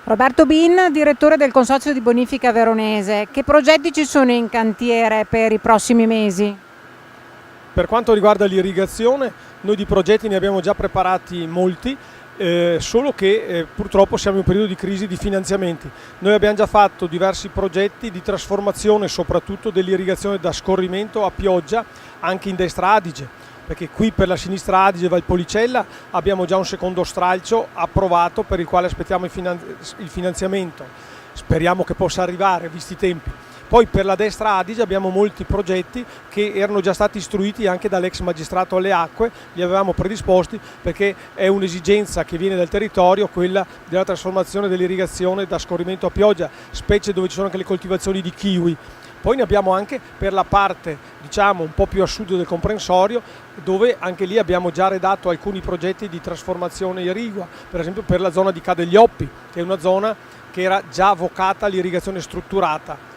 Roberto Bin, direttore del Consorzio di Bonifica Veronese. Che progetti ci sono in cantiere per i prossimi mesi? Per quanto riguarda l'irrigazione, noi di progetti ne abbiamo già preparati molti, solo che purtroppo siamo in un periodo di crisi di finanziamenti. Noi abbiamo già fatto diversi progetti di trasformazione, soprattutto dell'irrigazione da scorrimento a pioggia, anche in destra Adige, perché qui per la sinistra Adige Valpolicella abbiamo già un secondo stralcio approvato per il quale aspettiamo il finanziamento. Speriamo che possa arrivare, visti i tempi. Poi per la destra Adige abbiamo molti progetti che erano già stati istruiti anche dall'ex magistrato alle acque, li avevamo predisposti perché è un'esigenza che viene dal territorio, quella della trasformazione dell'irrigazione da scorrimento a pioggia, specie dove ci sono anche le coltivazioni di kiwi. Poi ne abbiamo anche per la parte, diciamo, un po' più a sud del comprensorio, dove anche lì abbiamo già redatto alcuni progetti di trasformazione irrigua, per esempio per la zona di Cadeglioppi, che è una zona che era già vocata all'irrigazione strutturata.